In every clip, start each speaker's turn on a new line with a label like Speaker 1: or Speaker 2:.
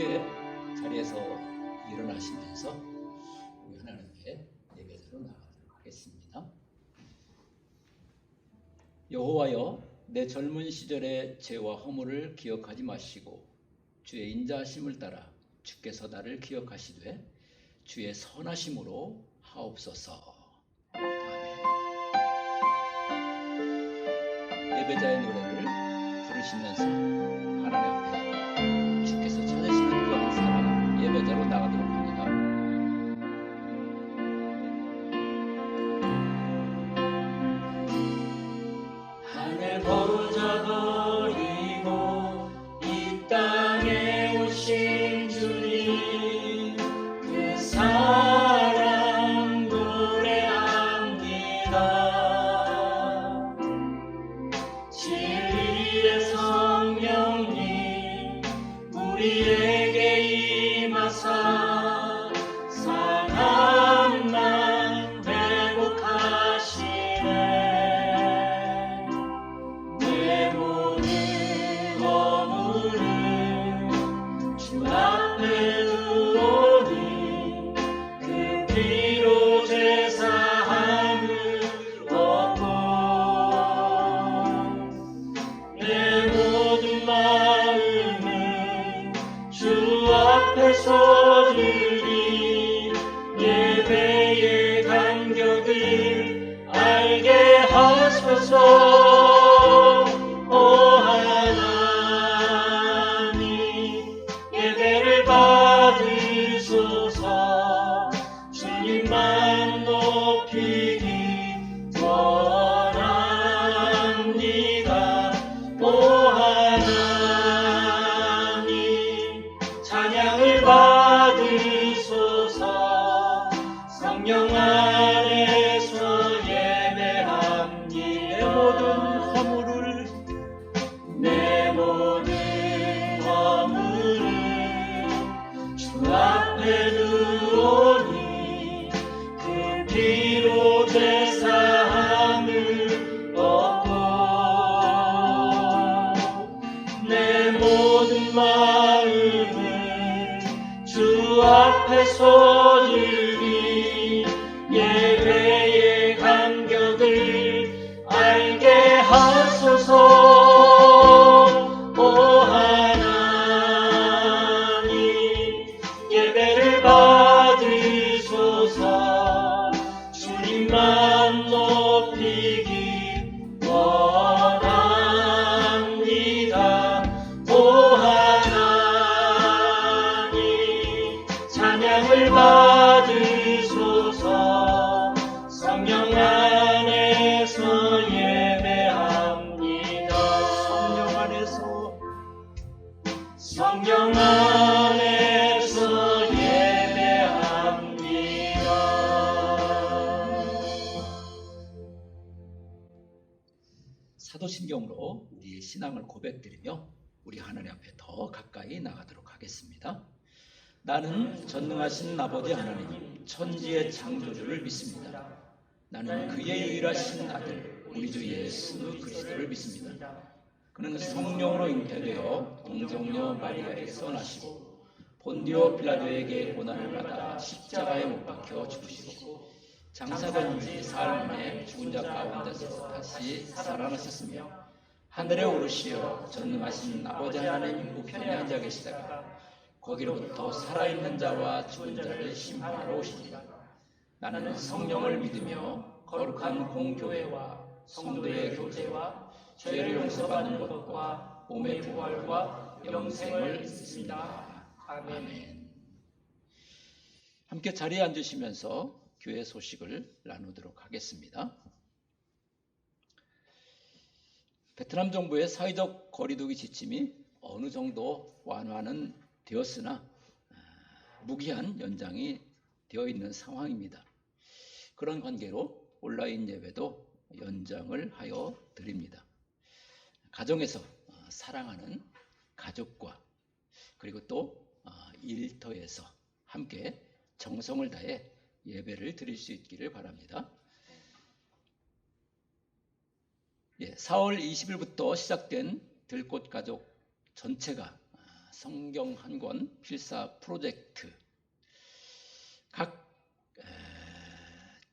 Speaker 1: 함께 자리에서 일어나시면서 우리 하나님께 예배드리러 나가도록 하겠습니다. 여호와여, 내 젊은 시절의 죄와 허물을 기억하지 마시고 주의 인자하심을 따라 주께서 나를 기억하시되 주의 선하심으로 하옵소서. 아멘. 예배자의 노래를 부르시면서 하나님 앞에 주께서 찾으시는 그 한 사람 예배자로 나가도록 합니다.
Speaker 2: 하늘 보좌 버리고 이 땅에 오신 주님, 그 사랑 노래합니다. 진리의 성령님 우리에게 임하사 사랑만 회복하시네. 내 모든 허물은 주 앞에 두오니 그 피로 제사함을 얻고 내 모든 마음은 주 앞에서 드리 예배의 감격을 알게 하소서. 오 하나님, 예배를 받으소서. 주님만 높이기 원합니다. 오 하나님, 찬양을 받으소서. 성령 안에서 예배합니다. 내 모든 허물을 주 앞에 두오니 그 피로 제사함을 얻고 내 모든 마음을 주 앞에서 드리 예배의 감격을 알게 하소서. 오 하나님, 예배를 받으소서. 주님만 높이기 원합니다. 오 하나님, 찬양을 받으소서. 성령 안에서 예배합니다. 성령 안에서 예배합니다.
Speaker 1: 사도신경으로 우리의 신앙을 고백드리며 우리 하나님 앞에 더 가까이 나가도록 하겠습니다. 나는 전능하신 아버지 하나님, 천지의 창조주를 믿습니다. 나는 그의 유일하신 아들 우리 주 예수 그리스도를 믿습니다. 그는 성령으로 잉태되어 동정녀 마리아에서 나시고 본디오 빌라도에게 고난을 받아 십자가에 못 박혀 죽으시고 장사된 지 사흘 만에 죽은 자 가운데서 다시 살아나셨으며 하늘에 오르시어 전능하신 아버지 하나님 우편에 앉아 계시다가 거기로부터 살아있는 자와 죽은 자를 심판하러 오십니다. 나는 성령을 믿으며 거룩한 공교회와 성도의 교제와 죄를 용서받는 것과 몸의 부활과 영생을 믿습니다. 아멘. 함께 자리에 앉으시면서 교회 소식을 나누도록 하겠습니다. 베트남 정부의 사회적 거리두기 지침이 어느 정도 완화는 되었으나 무기한 연장이 되어 있는 상황입니다. 그런 관계로 온라인 예배도 연장을 하여 드립니다. 가정에서 사랑하는 가족과 그리고 또 일터에서 함께 정성을 다해 예배를 드릴 수 있기를 바랍니다. 4월 20일부터 시작된 들꽃 가족 전체가 성경 한 권 필사 프로젝트, 각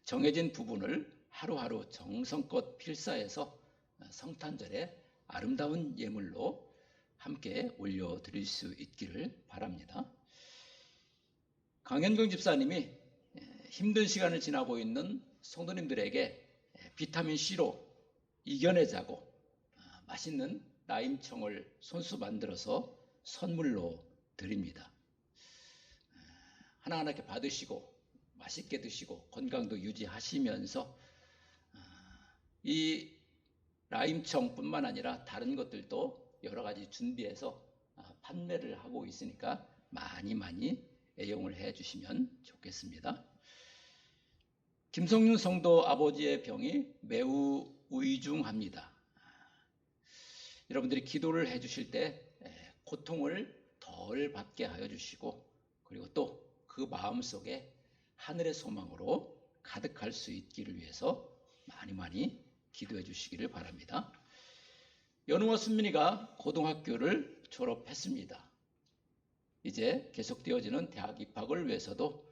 Speaker 1: 정해진 부분을 하루하루 정성껏 필사해서 성탄절에 아름다운 예물로 함께 올려드릴 수 있기를 바랍니다. 강현경 집사님이 힘든 시간을 지나고 있는 성도님들에게 비타민C로 이겨내자고 맛있는 라임청을 손수 만들어서 선물로 드립니다. 하나하나 이렇게 받으시고 맛있게 드시고 건강도 유지하시면서 이 라임청뿐만 아니라 다른 것들도 여러 가지 준비해서 판매를 하고 있으니까 많이 애용을 해 주시면 좋겠습니다. 김성윤 성도 아버지의 병이 매우 위중합니다. 여러분들이 기도를 해 주실 때 고통을 덜 받게 하여 주시고, 그리고 또 그 마음속에 하늘의 소망으로 가득할 수 있기를 위해서 많이 기도해 주시기를 바랍니다. 연우와 순민이가 고등학교를 졸업했습니다. 이제 계속되어지는 대학 입학을 위해서도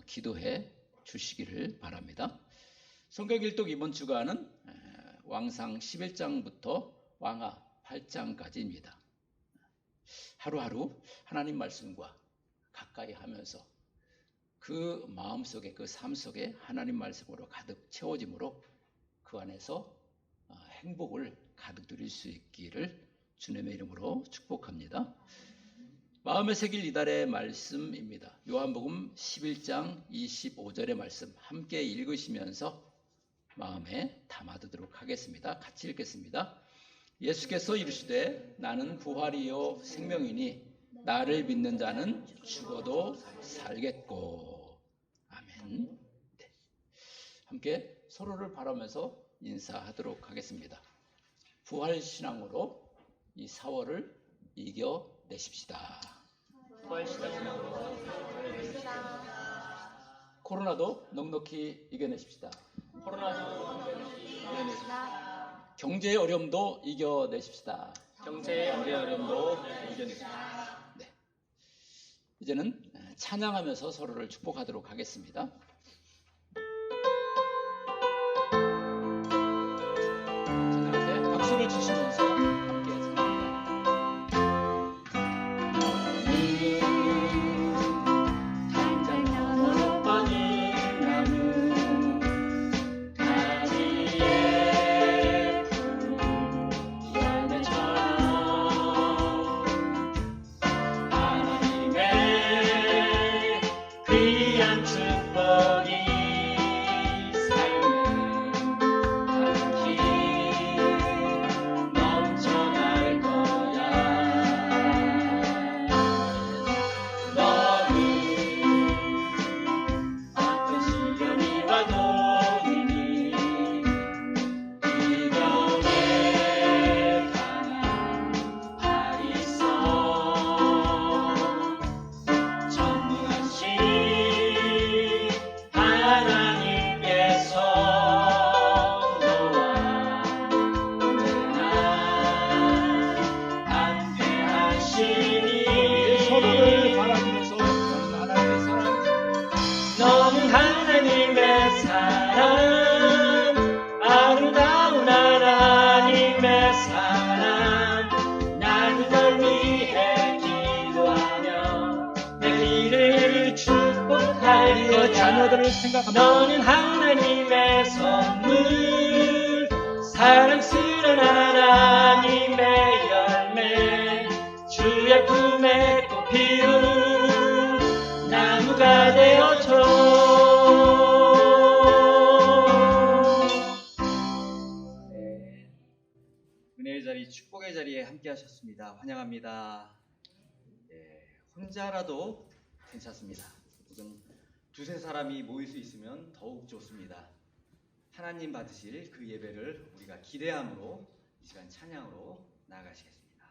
Speaker 1: 기도해 주시기를 바랍니다. 성경 일독 이번 주간은 왕상 11장부터 왕하 8장까지입니다. 하루하루 하나님 말씀과 가까이 하면서 그 마음속에, 그 삶 속에 하나님 말씀으로 가득 채워짐으로 그 안에서 행복을 가득 누릴 수 있기를 주님의 이름으로 축복합니다. 마음에 새길 이달의 말씀입니다. 요한복음 11장 25절의 말씀 함께 읽으시면서 마음에 담아두도록 하겠습니다. 같이 읽겠습니다. 예수께서 이르시되 나는 부활이요 생명이니 나를 믿는 자는 죽어도 살겠고. 아멘. 네. 함께 서로를 바라면서 인사하도록 하겠습니다. 부활신앙으로 이 4월을 이겨내십시다. 코로나도 넉넉히 이겨내십시다. 경제의 어려움도 이겨내십시다.
Speaker 2: 경제의 어려움도 이겨내십시다.
Speaker 1: 네. 이제는 찬양하면서 서로를 축복하도록 하겠습니다. 찬양할 때 박수를 치시면서 함께
Speaker 3: 자녀들을 생각합니다.
Speaker 2: 너는 하나님의 선물, 사랑스러운 하나님의 열매, 주의 품에 꽃 피운 나무가 되어줘.
Speaker 3: 은혜의 자리, 축복의 자리에 함께 하셨습니다. 환영합니다. 혼자라도 괜찮습니다. 혹은 두세 사람이 모일 수 있으면 더욱 좋습니다. 하나님 받으실 그 예배를 우리가 기대함으로 이 시간 찬양으로 나아가시겠습니다.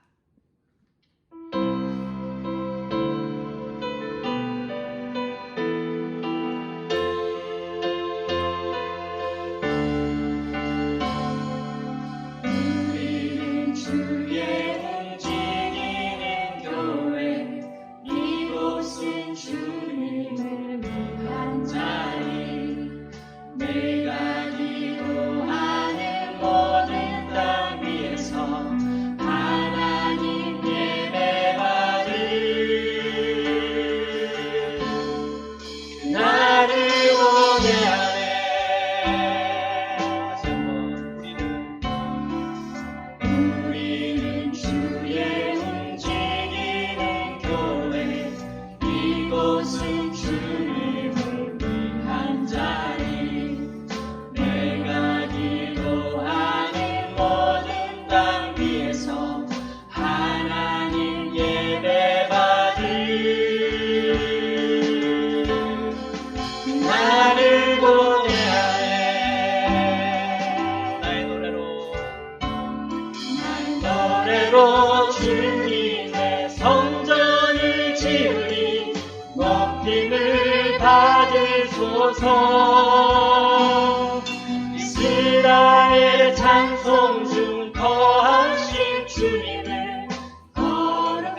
Speaker 2: 우리는 주의 움직이는 교회 주님의 성전을 지으리 높임을 받으소서. 이스라엘 찬송 중 거하신 주님을 거룩하십니다.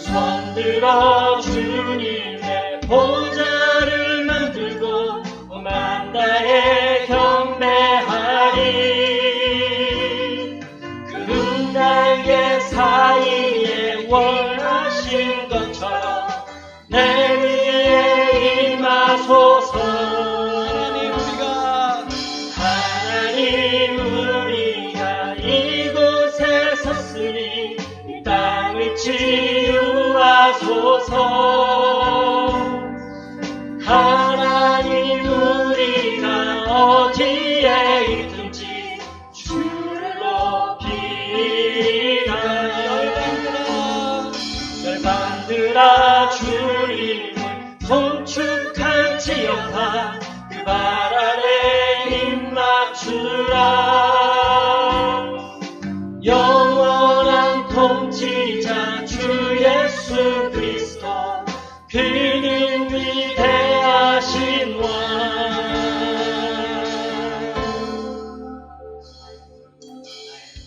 Speaker 2: 손들어 주님의 보좌를 만들고 오만 다해 경배하리. 구름 날개 사이에 원하신 것처럼 내 위에 임하소서. 하나님 우리가 이곳에 섰으니 이 땅을 치유하소서. 하나님 우리가 어디에 있든지 주를 높이리라. 열방들아 주님을 송축할지어다. 그 발 아래 입 맞추라. 영원한 통치자 주 예수 그리스도 그는 위대하신 왕.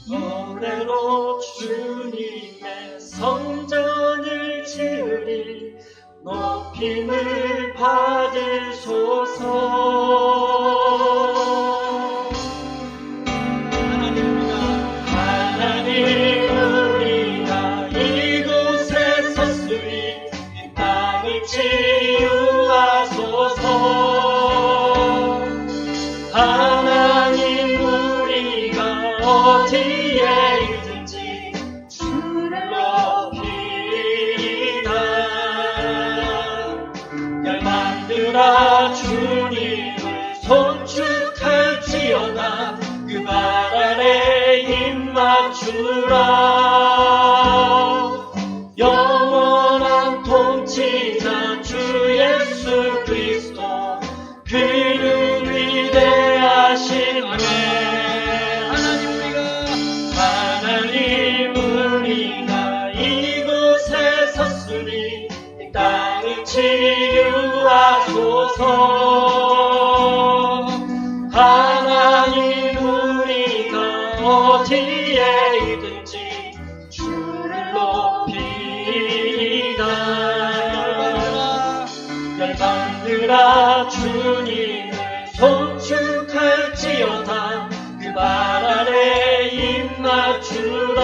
Speaker 2: 노래로 주님의 성전을 지으리 높임을 받으소서. 하나님 우리가 이곳에 섰으니 이 땅을 치유하소서. 하나님 우리가 어디에 있든지 주를 높이리다. 열방들아 주님을 송축할지어다. 그 발 아래 입 맞추라. 영원한 통치자 주 예수 그리스도 그는 위대하신 왕. 하나님 우리가 이곳에 섰으니 이 땅을 치유하소서. 하나님 우리가 어디에 있든지 주를 높이리다. 열방들아 주님을 송축할지어다. 그 발 아래 입 맞추라.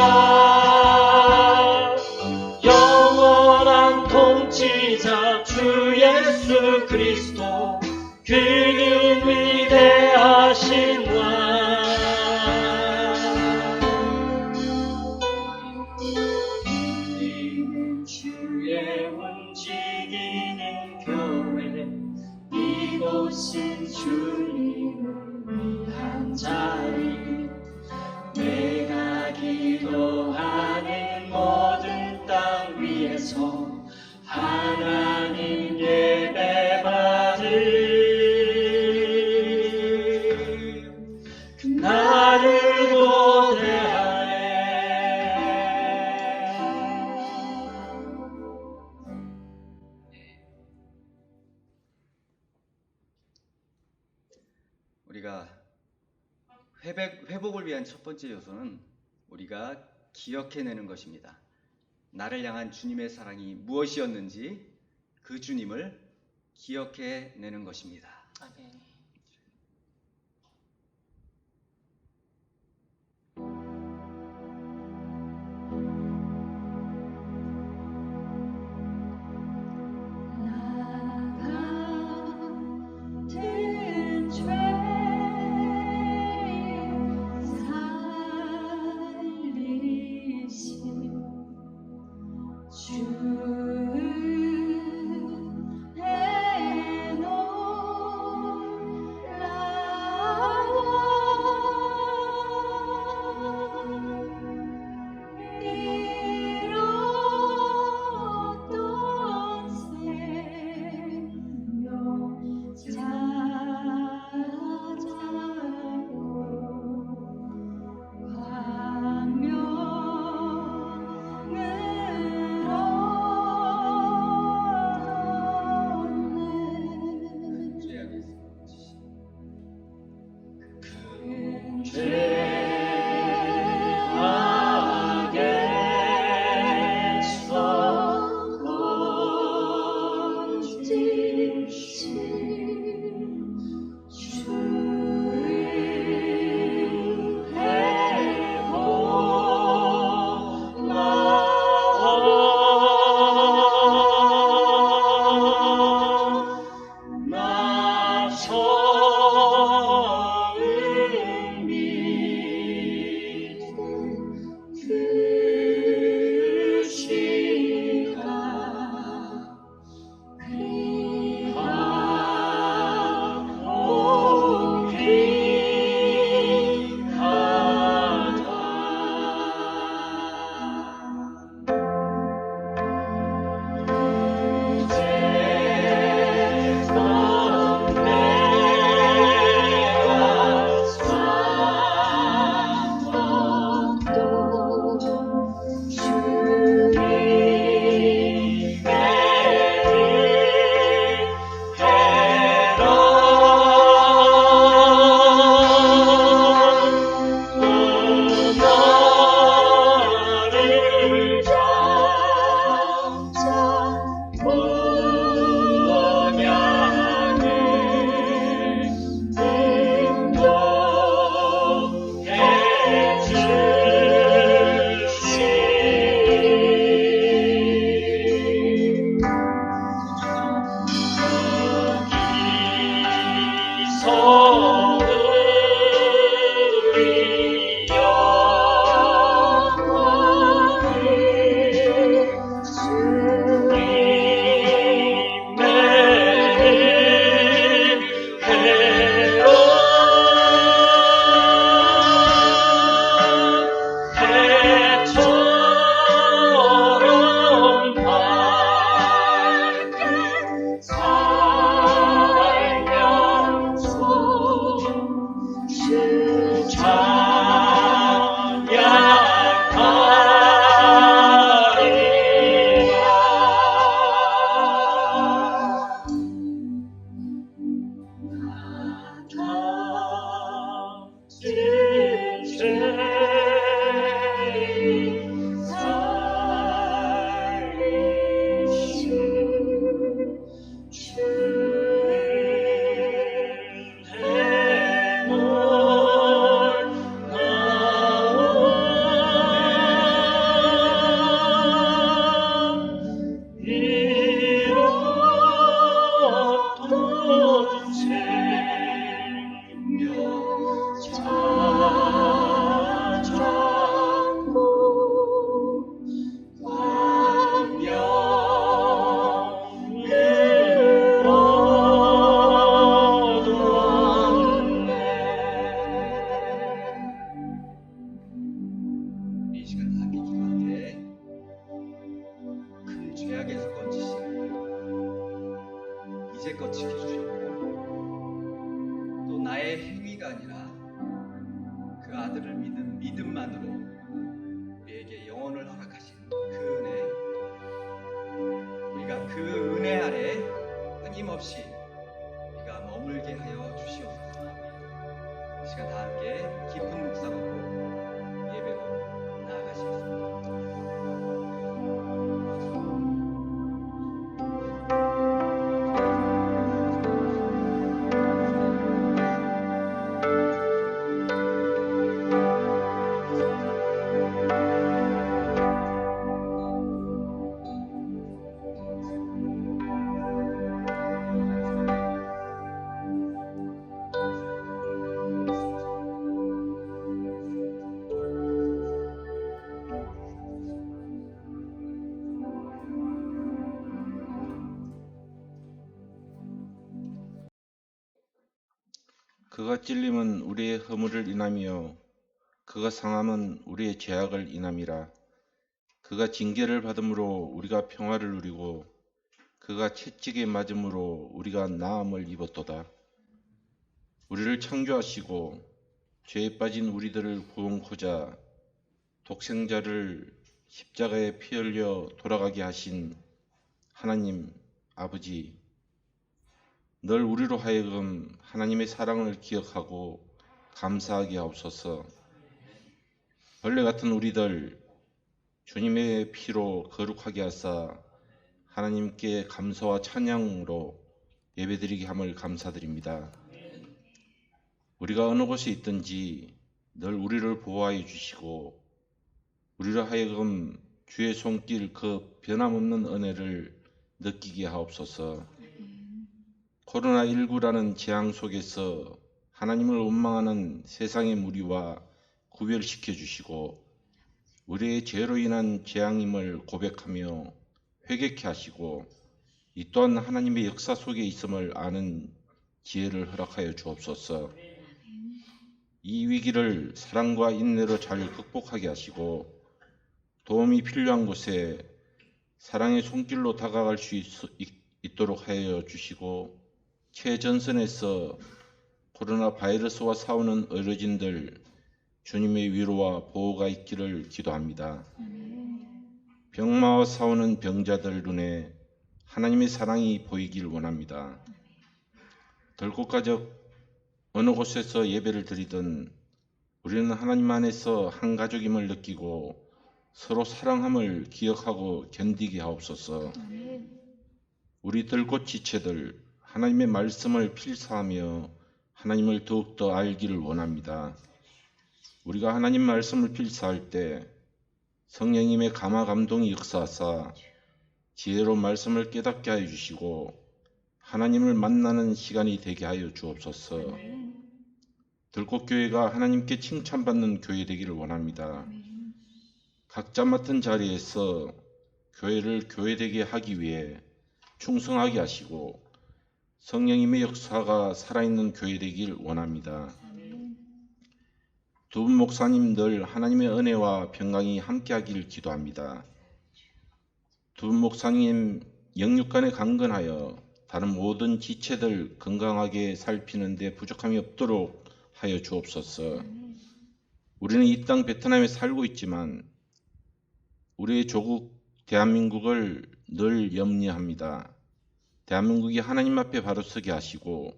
Speaker 2: 영원한 통치자 주 예수 그리스도 그는 위대하신 왕. 우리는 주의 움직이는 교회, 이곳은 주님을 위한 자리. 내가 기도하는 모든 땅 위에서 하나님 예배 받을 그 나를 고대하네.
Speaker 3: 우리가 회복을 위한 첫 번째 요소는 우리가 기억해내는 것입니다. 나를 향한 주님의 사랑이 무엇이었는지 그 주님을 기억해내는 것입니다.
Speaker 2: 아멘.
Speaker 4: 같은 죄 살리신 주의
Speaker 3: 행위가 아니라 그 아들을 믿는 믿음만으로 우리에게 영혼을 허락하신 그 은혜, 우리가 그 은혜 아래 끊임없이 우리가 머물게 하여 주시옵소서. 이 시간 다 함께 깊은 묵상으로 예배로 나아가시겠습니다.
Speaker 5: 그가 찔림은 우리의 허물을 인함이요 그가 상함은 우리의 죄악을 인함이라. 그가 징계를 받음으로 우리가 평화를 누리고 그가 채찍에 맞음으로 우리가 나음을 입었도다. 우리를 창조하시고 죄에 빠진 우리들을 구원코자 독생자를 십자가에 피 흘려 돌아가게 하신 하나님 아버지, 늘 우리로 하여금 하나님의 사랑을 기억하고 감사하게 하옵소서. 벌레 같은 우리들 주님의 피로 거룩하게 하사 하나님께 감사와 찬양으로 예배드리게 함을 감사드립니다. 우리가 어느 곳에 있든지 늘 우리를 보호하여 주시고 우리로 하여금 주의 손길 그 변함없는 은혜를 느끼게 하옵소서. 코로나19라는 재앙 속에서 하나님을 원망하는 세상의 무리와 구별시켜 주시고 우리의 죄로 인한 재앙임을 고백하며 회개케 하시고 이 또한 하나님의 역사 속에 있음을 아는 지혜를 허락하여 주옵소서. 이 위기를 사랑과 인내로 잘 극복하게 하시고 도움이 필요한 곳에 사랑의 손길로 다가갈 수 있도록 하여 주시고 최전선에서 코로나 바이러스와 싸우는 어르신들 주님의 위로와 보호가 있기를 기도합니다. 병마와 싸우는 병자들 눈에 하나님의 사랑이 보이길 원합니다. 덜곳가적 어느 곳에서 예배를 드리든 우리는 하나님 안에서 한 가족임을 느끼고 서로 사랑함을 기억하고 견디게 하옵소서. 우리 들꽃 지체들 하나님의 말씀을 필사하며 하나님을 더욱더 알기를 원합니다. 우리가 하나님 말씀을 필사할 때 성령님의 감화 감동이 역사하사 지혜로 말씀을 깨닫게 하여 주시고 하나님을 만나는 시간이 되게 하여 주옵소서. 들꽃교회가 하나님께 칭찬받는 교회 되기를 원합니다. 각자 맡은 자리에서 교회를 교회되게 하기 위해 충성하게 하시고 성령님의 역사가 살아있는 교회 되길 원합니다. 두 분 목사님 늘 하나님의 은혜와 평강이 함께하기를 기도합니다. 두 분 목사님 영육간에 강건하여 다른 모든 지체들 건강하게 살피는 데 부족함이 없도록 하여 주옵소서. 우리는 이 땅 베트남에 살고 있지만 우리의 조국 대한민국을 늘 염려합니다. 대한민국이 하나님 앞에 바로 서게 하시고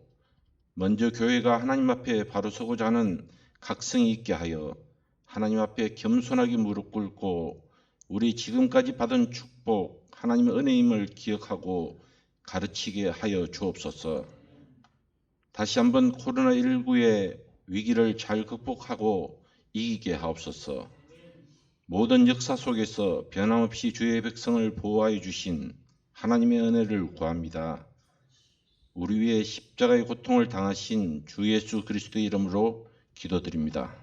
Speaker 5: 먼저 교회가 하나님 앞에 바로 서고자 하는 각성이 있게 하여 하나님 앞에 겸손하게 무릎 꿇고 우리 지금까지 받은 축복 하나님의 은혜임을 기억하고 가르치게 하여 주옵소서. 다시 한번 코로나19의 위기를 잘 극복하고 이기게 하옵소서. 모든 역사 속에서 변함없이 주의 백성을 보호하여 주신 하나님의 은혜를 구합니다. 우리 위해 십자가의 고통을 당하신 주 예수 그리스도의 이름으로 기도드립니다.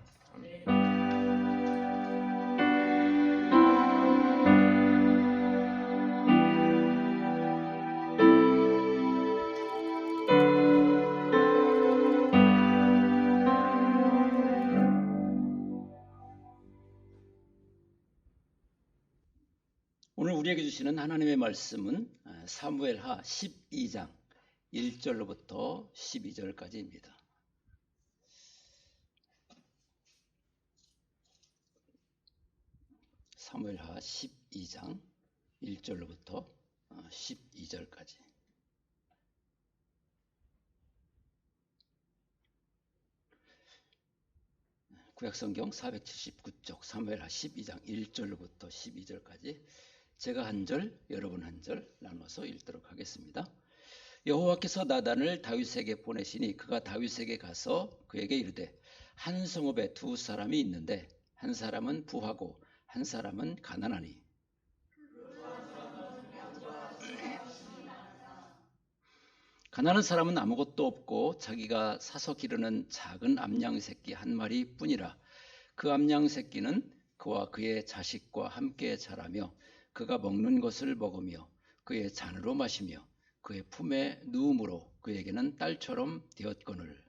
Speaker 1: 오늘 우리에게 주시는 하나님의 말씀은 사무엘하 12장 1절로부터 12절까지입니다. 사무엘하 12장 1절로부터 12절까지. 구약성경 479쪽 사무엘하 12장 1절로부터 12절까지 제가 한 절, 여러분 한 절 나눠서 읽도록 하겠습니다. 여호와께서 나단을 다윗에게 보내시니 그가 다윗에게 가서 그에게 이르되 한 성읍에 두 사람이 있는데 한 사람은 부하고 한 사람은 가난하니 가난한 사람은 아무것도 없고 자기가 사서 기르는 작은 암양 새끼 한 마리 뿐이라. 그 암양 새끼는 그와 그의 자식과 함께 자라며 그가 먹는 것을 먹으며 그의 잔으로 마시며 그의 품에 누움으로 그에게는 딸처럼 되었거늘.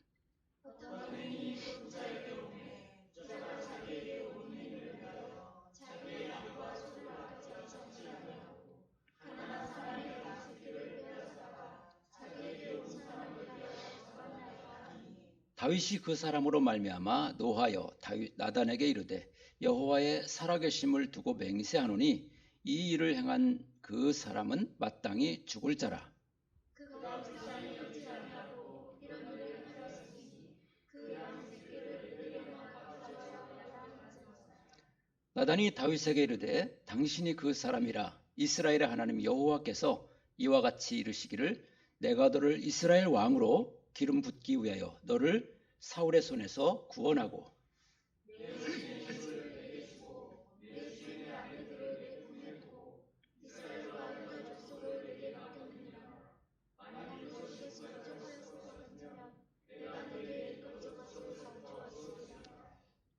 Speaker 1: 다윗이 그 사람으로 말미암아 노하여 나단에게 이르되 여호와의 살아계심을 두고 맹세하노니 이 일을 행한 그 사람은 마땅히 죽을 자라. 나단이 다윗에게 이르되 당신이 그 사람이라. 이스라엘의 하나님 여호와께서 이와 같이 이르시기를 내가 너를 이스라엘 왕으로 기름 붓기 위하여 너를 사울의 손에서 구원하고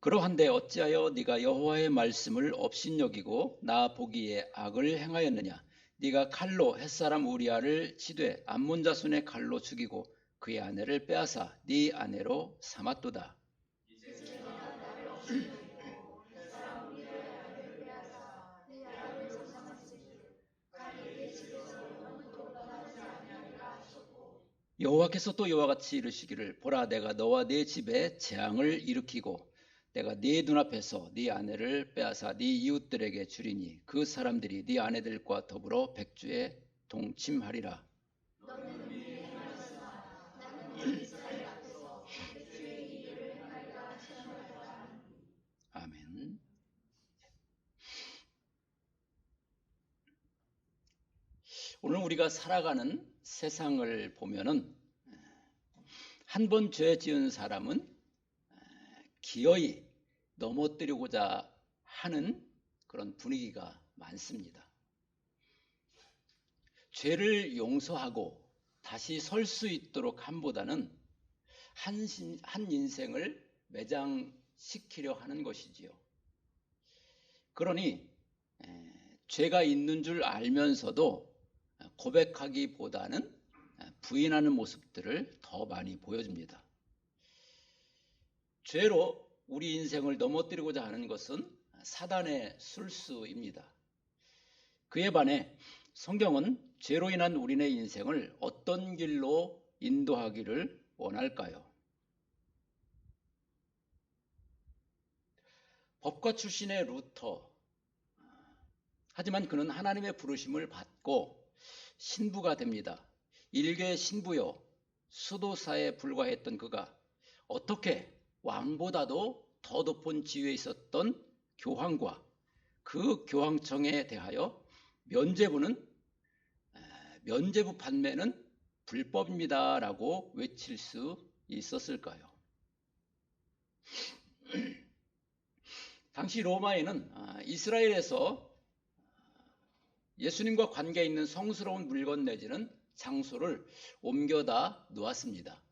Speaker 1: 그러한데 어찌하여 네가 여호와의 말씀을 업신여기고 나 보기에 악을 행하였느냐. 네가 칼로 햇사람 우리아를 치되 암몬 자손의 칼로 죽이고 그의 아내를 빼앗아 네 아내로 삼았도다. 여호와께서 또 이와 같이 이르시기를 보라 내가 너와 네 집에 재앙을 일으키고 내가 네 눈앞에서 네 아내를 빼앗아 네 이웃들에게 주리니 그 사람들이 네 아내들과 더불어 백주에 동침하리라. 아멘. 오늘 우리가 살아가는 세상을 보면은 한 번 죄 지은 사람은 기어이 넘어뜨리고자 하는 그런 분위기가 많습니다. 죄를 용서하고 다시 설 수 있도록 함보다는 한 인생을 매장시키려 하는 것이지요. 그러니 죄가 있는 줄 알면서도 고백하기보다는 부인하는 모습들을 더 많이 보여줍니다. 죄로 우리 인생을 넘어뜨리고자 하는 것은 사단의 술수입니다. 그에 반해 성경은 죄로 인한 우리네 인생을 어떤 길로 인도하기를 원할까요? 법과 출신의 루터. 하지만 그는 하나님의 부르심을 받고 신부가 됩니다. 일개 신부요 수도사에 불과했던 그가 어떻게 왕보다도 더 높은 지위에 있었던 교황과 그 교황청에 대하여 면죄부 판매는 불법입니다라고 외칠 수 있었을까요? 당시 로마에는 이스라엘에서 예수님과 관계 있는 성스러운 물건 내지는 장소를 옮겨다 놓았습니다.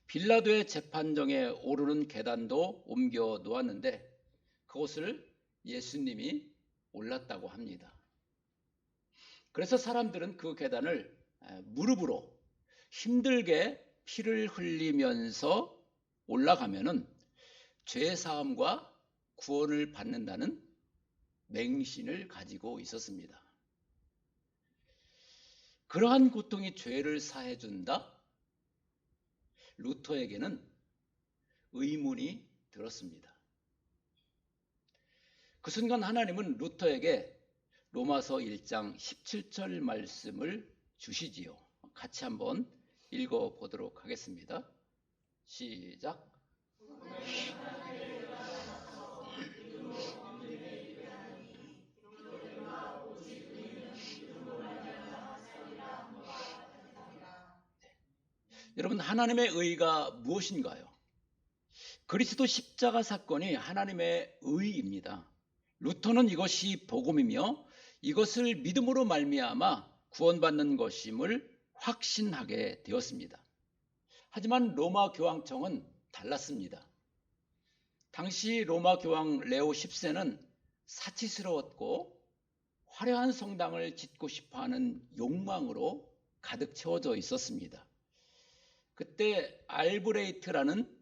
Speaker 1: 빌라도의 재판정에 오르는 계단도 옮겨 놓았는데 그곳을 예수님이 올랐다고 합니다. 그래서 사람들은 그 계단을 무릎으로 힘들게 피를 흘리면서 올라가면은 죄 사함과 구원을 받는다는 맹신을 가지고 있었습니다. 그러한 고통이 죄를 사해준다? 루터에게는 의문이 들었습니다. 그 순간 하나님은 루터에게 로마서 1장 17절 말씀을 주시지요. 같이 한번 읽어보도록 하겠습니다. 시작. 여러분, 하나님의 의가 무엇인가요? 그리스도 십자가 사건이 하나님의 의입니다. 루터는 이것이 복음이며 이것을 믿음으로 말미암아 구원받는 것임을 확신하게 되었습니다. 하지만 로마 교황청은 달랐습니다. 당시 로마 교황 레오 10세는 사치스러웠고 화려한 성당을 짓고 싶어하는 욕망으로 가득 채워져 있었습니다. 그때 알브레이트라는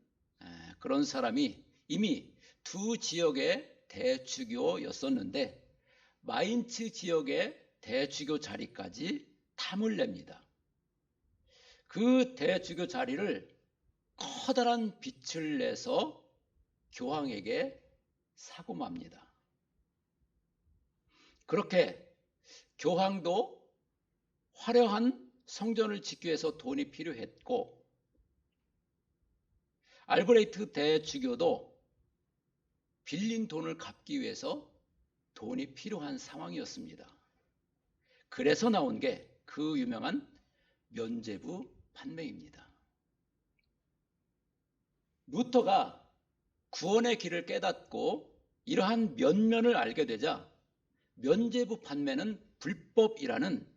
Speaker 1: 그런 사람이 이미 두 지역의 대주교였었는데 마인츠 지역의 대주교 자리까지 탐을 냅니다. 그 대주교 자리를 커다란 빚을 내서 교황에게 사고 맙니다. 그렇게 교황도 화려한 성전을 짓기 위해서 돈이 필요했고 알브레이트 대주교도 빌린 돈을 갚기 위해서 돈이 필요한 상황이었습니다. 그래서 나온 게 그 유명한 면죄부 판매입니다. 루터가 구원의 길을 깨닫고 이러한 면면을 알게 되자 면죄부 판매는 불법이라는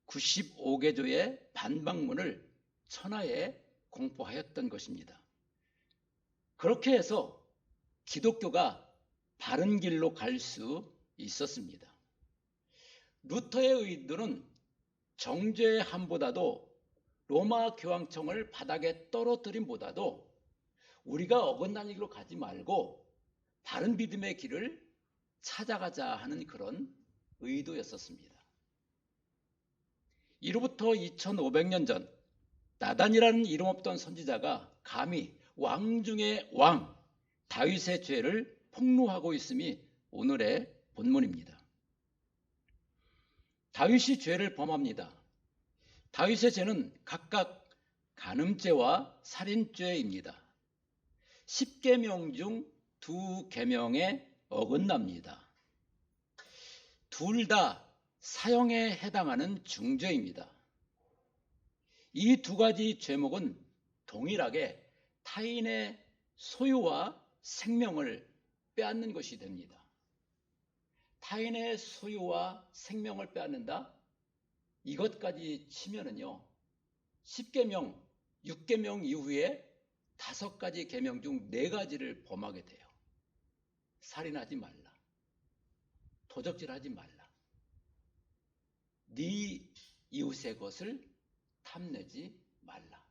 Speaker 1: 95개조의 반박문을 천하에 공포하였던 것입니다. 그렇게 해서 기독교가 바른 길로 갈 수 있었습니다. 루터의 의도는 정죄의 함보다도 로마 교황청을 바닥에 떨어뜨림보다도 우리가 어긋난 길로 가지 말고 바른 믿음의 길을 찾아가자 하는 그런 의도였었습니다. 이로부터 2500년 전 나단이라는 이름 없던 선지자가 감히 왕 중의 왕 다윗의 죄를 폭로하고 있음이 오늘의 본문입니다. 다윗이 죄를 범합니다. 다윗의 죄는 각각 간음죄와 살인죄입니다. 10계명 중 2계명에 어긋납니다. 둘 다 사형에 해당하는 중죄입니다. 이 두 가지 죄목은 동일하게 타인의 소유와 생명을 빼앗는 것이 됩니다. 타인의 소유와 생명을 빼앗는다? 이것까지 치면은요, 10계명, 6계명 이후에 5가지 계명 중 4가지를 범하게 돼요. 살인하지 말라. 도적질하지 말라. 네 이웃의 것을 탐내지 말라.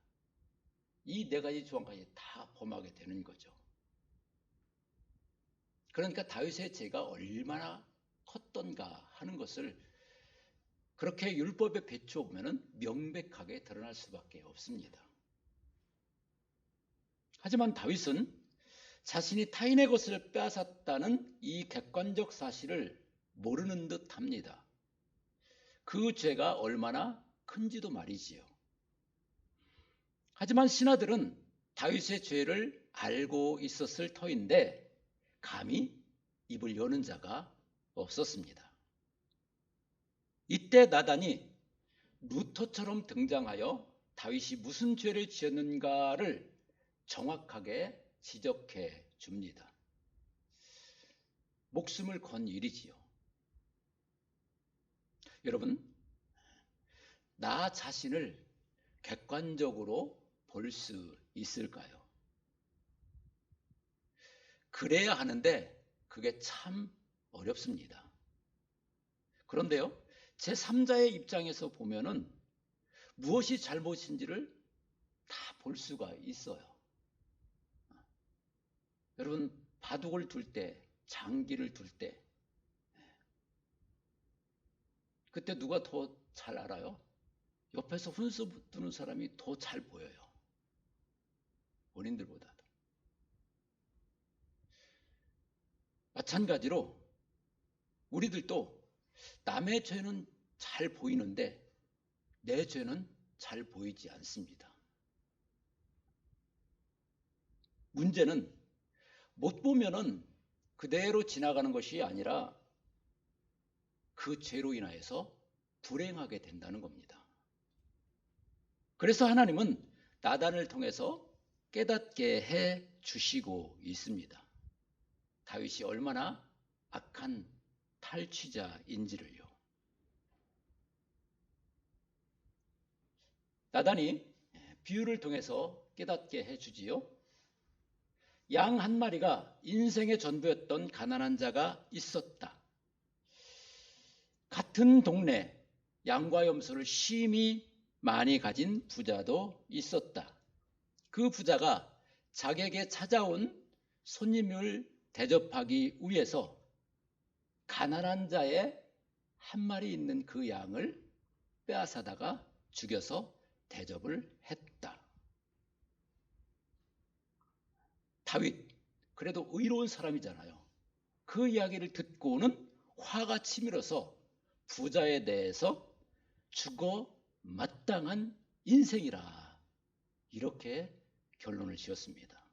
Speaker 1: 이 4가지 조항까지 다 범하게 되는 거죠. 그러니까 다윗의 죄가 얼마나 컸던가 하는 것을 그렇게 율법에 비추어 보면 명백하게 드러날 수밖에 없습니다. 하지만 다윗은 자신이 타인의 것을 빼앗았다는 이 객관적 사실을 모르는 듯 합니다. 그 죄가 얼마나 큰지도 말이지요. 하지만 신하들은 다윗의 죄를 알고 있었을 터인데 감히 입을 여는 자가 없었습니다. 이때 나단이 루터처럼 등장하여 다윗이 무슨 죄를 지었는가를 정확하게 지적해 줍니다. 목숨을 건 일이지요. 여러분, 나 자신을 객관적으로 볼 수 있을까요? 그래야 하는데 그게 참 어렵습니다. 그런데요, 제3자의 입장에서 보면은 무엇이 잘못인지를 다 볼 수가 있어요. 여러분, 바둑을 둘 때, 장기를 둘 때, 그때 누가 더 잘 알아요? 옆에서 훈수 두는 사람이 더 잘 보여요. 본인들보다도. 마찬가지로 우리들도 남의 죄는 잘 보이는데 내 죄는 잘 보이지 않습니다. 문제는 못 보면은 그대로 지나가는 것이 아니라 그 죄로 인하여서 불행하게 된다는 겁니다. 그래서 하나님은 나단을 통해서 깨닫게 해 주시고 있습니다. 다윗이 얼마나 악한 탈취자인지를요. 나단이 비유를 통해서 깨닫게 해 주지요. 양 한 마리가 인생의 전부였던 가난한 자가 있었다. 같은 동네 양과 염소를 심히 많이 가진 부자도 있었다. 그 부자가 자기에게 찾아온 손님을 대접하기 위해서 가난한 자의 한 마리 있는 그 양을 빼앗아다가 죽여서 대접을 했다. 다윗, 그래도 의로운 사람이잖아요. 그 이야기를 듣고는 화가 치밀어서 부자에 대해서 죽어 마땅한 인생이라 이렇게 결론을 지었습니다.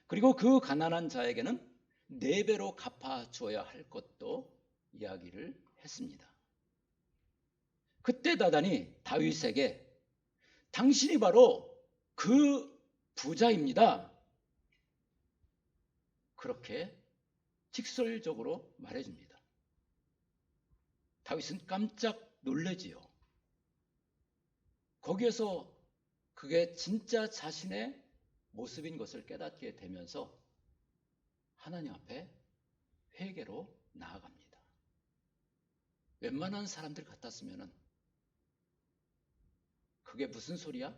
Speaker 1: 그리고 그 가난한 자에게는 4배로 갚아줘야 할 것도 이야기를 했습니다. 그때 나단이 다윗에게 당신이 바로 그 부자입니다. 그렇게 직설적으로 말해줍니다. 다윗은 깜짝 놀래지요. 거기에서 그게 진짜 자신의 모습인 것을 깨닫게 되면서 하나님 앞에 회개로 나아갑니다. 웬만한 사람들 같았으면 그게 무슨 소리야?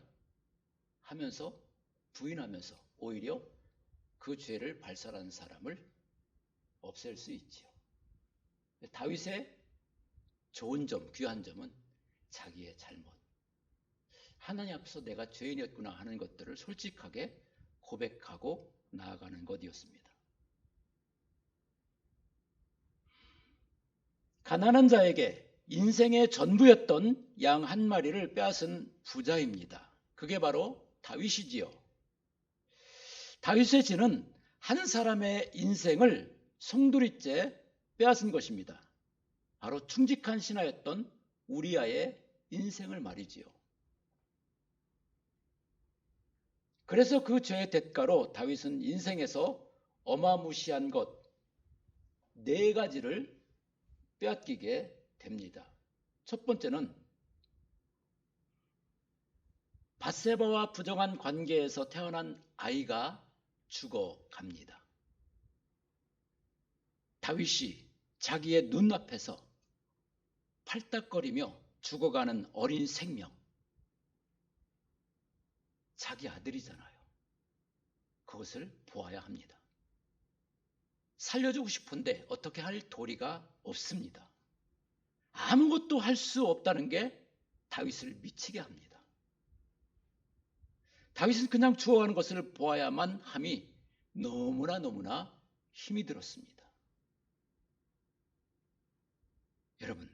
Speaker 1: 하면서 부인하면서 오히려 그 죄를 발설하는 사람을 없앨 수 있지요. 다윗의 좋은 점, 귀한 점은 자기의 잘못, 하나님 앞에서 내가 죄인이었구나 하는 것들을 솔직하게 고백하고 나아가는 것이었습니다. 가난한 자에게 인생의 전부였던 양 한 마리를 빼앗은 부자입니다. 그게 바로 다윗이지요. 다윗의 죄는 한 사람의 인생을 송두리째 빼앗은 것입니다. 바로 충직한 신하였던 우리아의 인생을 말이지요. 그래서 그 죄의 대가로 다윗은 인생에서 어마무시한 것 4가지를 빼앗기게 됩니다. 첫 번째는 밧세바와 부정한 관계에서 태어난 아이가 죽어갑니다. 다윗이 자기의 눈앞에서 팔딱거리며 죽어가는 어린 생명, 자기 아들이잖아요. 그것을 보아야 합니다. 살려주고 싶은데 어떻게 할 도리가 없습니다. 아무것도 할 수 없다는 게 다윗을 미치게 합니다. 다윗은 그냥 죽어가는 것을 보아야만 함이 너무나 힘이 들었습니다. 여러분,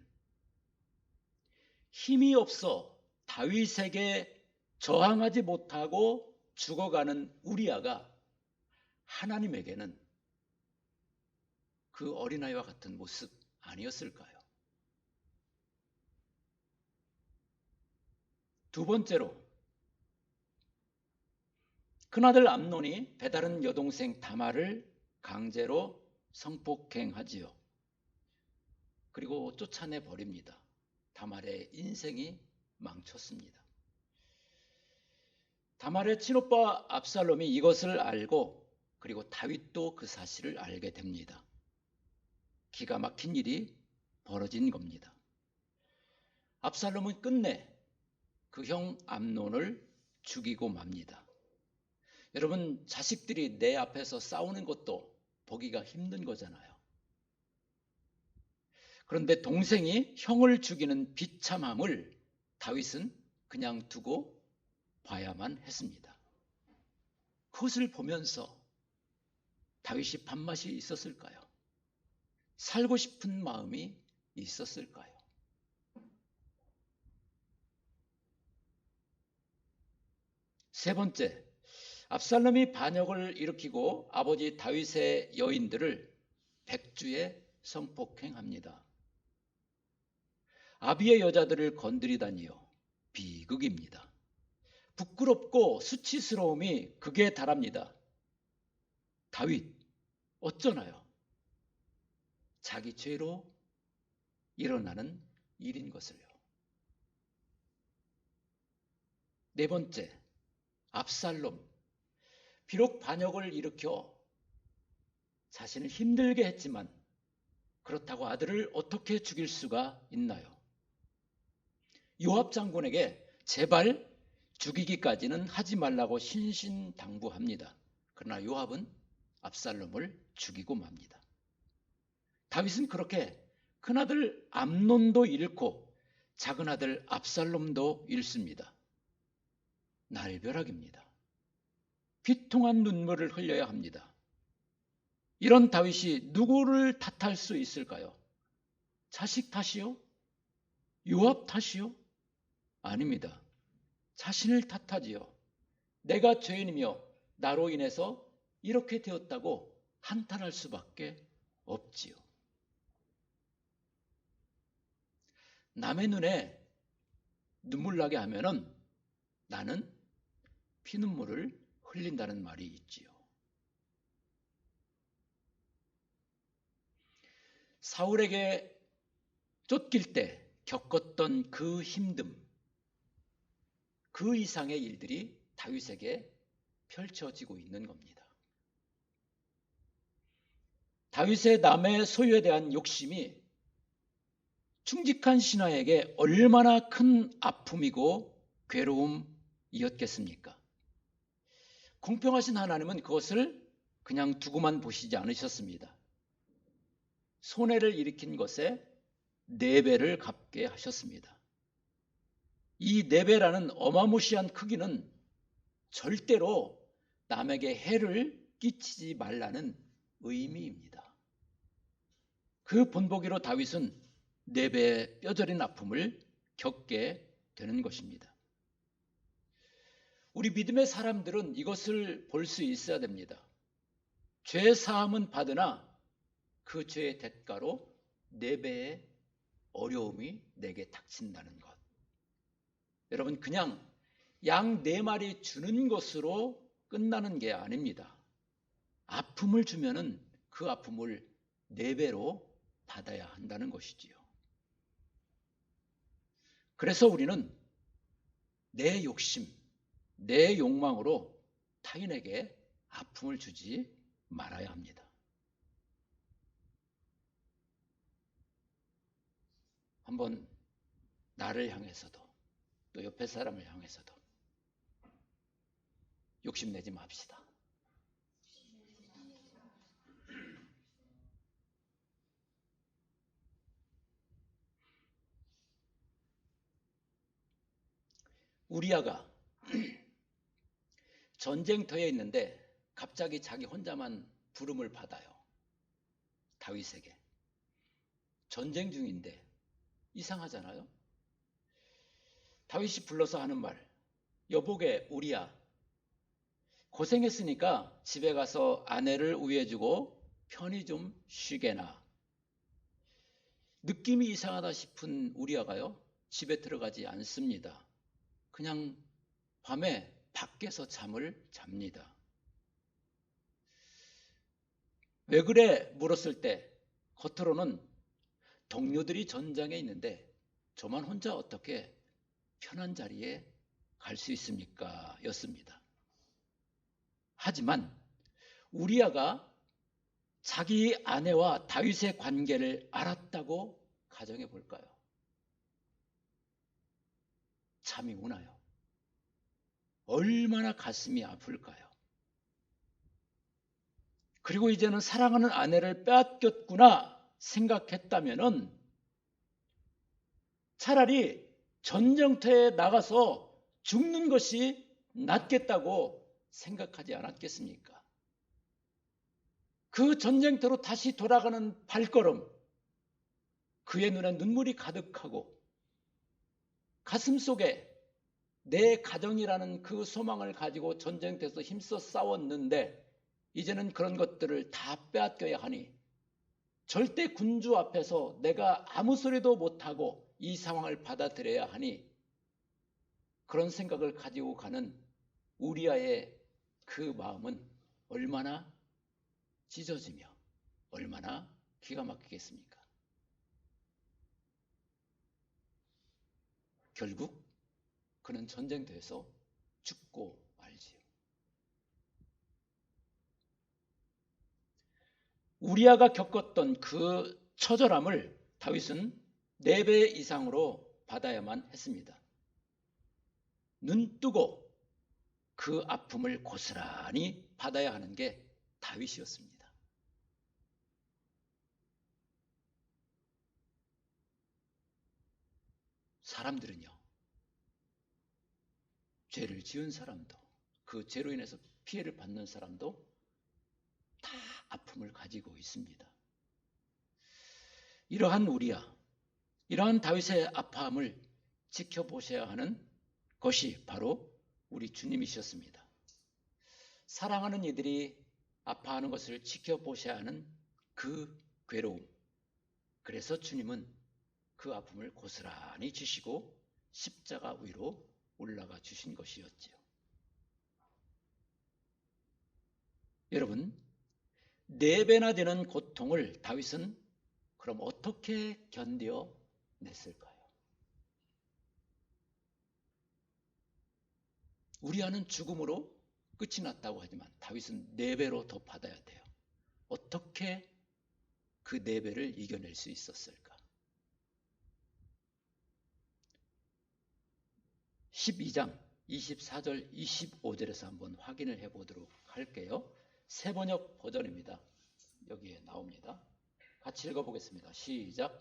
Speaker 1: 힘이 없어 다윗에게 저항하지 못하고 죽어가는 우리아가 하나님에게는 그 어린아이와 같은 모습 아니었을까요? 두 번째로, 큰아들 암논이 배다른 여동생 다말을 강제로 성폭행하지요. 그리고 쫓아내 버립니다. 다말의 인생이 망쳤습니다. 다말의 친오빠 압살롬이 이것을 알고 그리고 다윗도 그 사실을 알게 됩니다. 기가 막힌 일이 벌어진 겁니다. 압살롬은 끝내 그 형 암논을 죽이고 맙니다. 여러분, 자식들이 내 앞에서 싸우는 것도 보기가 힘든 거잖아요. 그런데 동생이 형을 죽이는 비참함을 다윗은 그냥 두고 봐야만 했습니다. 그것을 보면서 다윗이 밥맛이 있었을까요? 살고 싶은 마음이 있었을까요? 세 번째, 압살롬이 반역을 일으키고 아버지 다윗의 여인들을 백주에 성폭행합니다. 아비의 여자들을 건드리다니요, 비극입니다. 부끄럽고 수치스러움이 극에 달합니다. 다윗 어쩌나요? 자기 죄로 일어나는 일인 것을요. 네 번째, 압살롬. 비록 반역을 일으켜 자신을 힘들게 했지만 그렇다고 아들을 어떻게 죽일 수가 있나요? 요압 장군에게 제발 죽이기까지는 하지 말라고 신신당부합니다. 그러나 요압은 압살롬을 죽이고 맙니다. 다윗은 그렇게 큰아들 암논도 잃고 작은아들 압살롬도 잃습니다. 날벼락입니다. 비통한 눈물을 흘려야 합니다. 이런 다윗이 누구를 탓할 수 있을까요? 자식 탓이요? 요압 탓이요? 아닙니다. 자신을 탓하지요. 내가 죄인이며 나로 인해서 이렇게 되었다고 한탄할 수밖에 없지요. 남의 눈에 눈물 나게 하면은 나는 피눈물을 흘린다는 말이 있지요. 사울에게 쫓길 때 겪었던 그 힘듦, 그 이상의 일들이 다윗에게 펼쳐지고 있는 겁니다. 다윗의 남의 소유에 대한 욕심이 충직한 신하에게 얼마나 큰 아픔이고 괴로움이었겠습니까? 공평하신 하나님은 그것을 그냥 두고만 보시지 않으셨습니다. 손해를 일으킨 것에 4배를 갚게 하셨습니다. 이 4배라는 어마무시한 크기는 절대로 남에게 해를 끼치지 말라는 의미입니다. 그 본보기로 다윗은 4배의 뼈저린 아픔을 겪게 되는 것입니다. 우리 믿음의 사람들은 이것을 볼 수 있어야 됩니다. 죄 사함은 받으나 그 죄의 대가로 4배의 어려움이 내게 닥친다는 것. 여러분, 그냥 양 4마리 주는 것으로 끝나는 게 아닙니다. 아픔을 주면은 그 아픔을 4배로 받아야 한다는 것이지요. 그래서 우리는 내 욕심, 내 욕망으로 타인에게 아픔을 주지 말아야 합니다. 한번 나를 향해서도 또 옆에 사람을 향해서도 욕심내지 맙시다. 우리아가 전쟁터에 있는데 갑자기 자기 혼자만 부름을 받아요. 다윗에게. 전쟁 중인데 이상하잖아요. 다윗이 불러서 하는 말, 여보게 우리아, 고생했으니까 집에 가서 아내를 우애해주고 편히 좀 쉬게나. 느낌이 이상하다 싶은 우리아가요, 집에 들어가지 않습니다. 그냥 밤에 밖에서 잠을 잡니다. 왜 그래? 물었을 때 겉으로는 동료들이 전장에 있는데 저만 혼자 어떻게 편한 자리에 갈 수 있습니까? 였습니다. 하지만 우리아가 자기 아내와 다윗의 관계를 알았다고 가정해 볼까요? 잠이 오나요? 얼마나 가슴이 아플까요? 그리고 이제는 사랑하는 아내를 빼앗겼구나 생각했다면은 차라리 전쟁터에 나가서 죽는 것이 낫겠다고 생각하지 않았겠습니까? 그 전쟁터로 다시 돌아가는 발걸음, 그의 눈에 눈물이 가득하고 가슴 속에 내 가정이라는 그 소망을 가지고 전쟁터에서 힘써 싸웠는데 이제는 그런 것들을 다 빼앗겨야 하니 절대 군주 앞에서 내가 아무 소리도 못하고 이 상황을 받아들여야 하니 그런 생각을 가지고 가는 우리아의 그 마음은 얼마나 찢어지며 얼마나 기가 막히겠습니까? 결국 그는 전쟁터에서 죽고 말지요. 우리아가 겪었던 그 처절함을 다윗은 4배 이상으로 받아야만 했습니다. 눈 뜨고 그 아픔을 고스란히 받아야 하는 게 다윗이었습니다. 사람들은요, 죄를 지은 사람도 그 죄로 인해서 피해를 받는 사람도 다 아픔을 가지고 있습니다. 이러한 우리야, 이러한 다윗의 아파함을 지켜보셔야 하는 것이 바로 우리 주님이셨습니다. 사랑하는 이들이 아파하는 것을 지켜보셔야 하는 그 괴로움, 그래서 주님은 그 아픔을 고스란히 지시고 십자가 위로 올라가 주신 것이었지요. 여러분, 4배나 되는 고통을 다윗은 그럼 어떻게 견뎌냈을까요? 우리아는 죽음으로 끝이 났다고 하지만 다윗은 4배로 더 받아야 돼요. 어떻게 그 4배를 이겨낼 수 있었을까? 12장 24절 25절에서 한번 확인을 해보도록 할게요. 새번역 버전입니다. 여기에 나옵니다. 같이 읽어보겠습니다. 시작.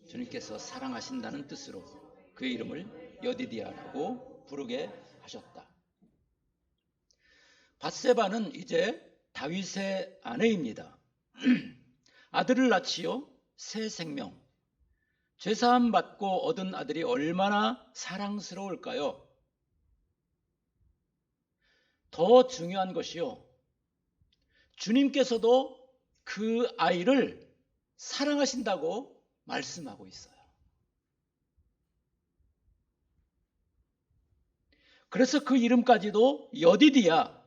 Speaker 1: 주님께서 사랑하신다는 뜻으로 그의 이름을 여디디아라고 부르게 하셨다. 밧세바는 이제 다윗의 아내입니다. 아들을 낳지요. 새 생명. 죄사함 받고 얻은 아들이 얼마나 사랑스러울까요? 더 중요한 것이요. 주님께서도 그 아이를 사랑하신다고 말씀하고 있어요. 그래서 그 이름까지도 여디디야,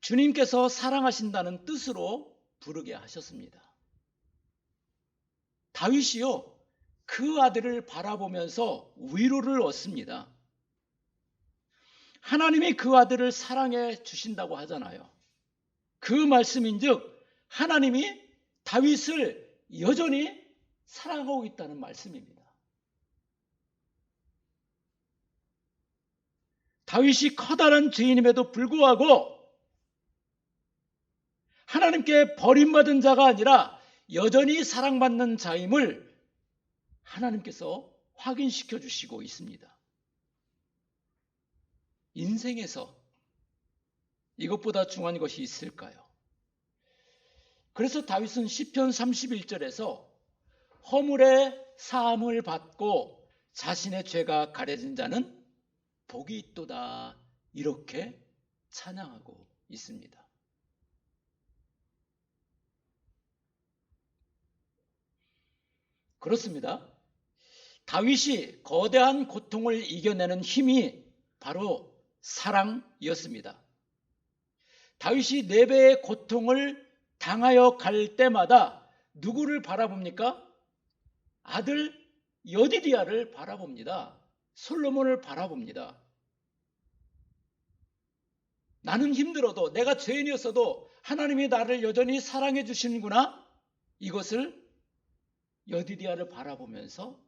Speaker 1: 주님께서 사랑하신다는 뜻으로 부르게 하셨습니다. 다윗이요, 그 아들을 바라보면서 위로를 얻습니다. 하나님이 그 아들을 사랑해 주신다고 하잖아요. 그 말씀인즉 하나님이 다윗을 여전히 사랑하고 있다는 말씀입니다. 다윗이 커다란 죄인임에도 불구하고 하나님께 버림받은 자가 아니라 여전히 사랑받는 자임을 하나님께서 확인시켜 주시고 있습니다. 인생에서 이것보다 중요한 것이 있을까요? 그래서 다윗은 시편 31절에서 허물의 사함을 받고 자신의 죄가 가려진 자는 복이 있도다, 이렇게 찬양하고 있습니다. 그렇습니다. 다윗이 거대한 고통을 이겨내는 힘이 바로 사랑이었습니다. 다윗이 4배의 고통을 당하여 갈 때마다 누구를 바라봅니까? 아들 여디디아를 바라봅니다. 솔로몬을 바라봅니다. 나는 힘들어도, 내가 죄인이었어도 하나님이 나를 여전히 사랑해 주시는구나, 이것을 여디디아를 바라보면서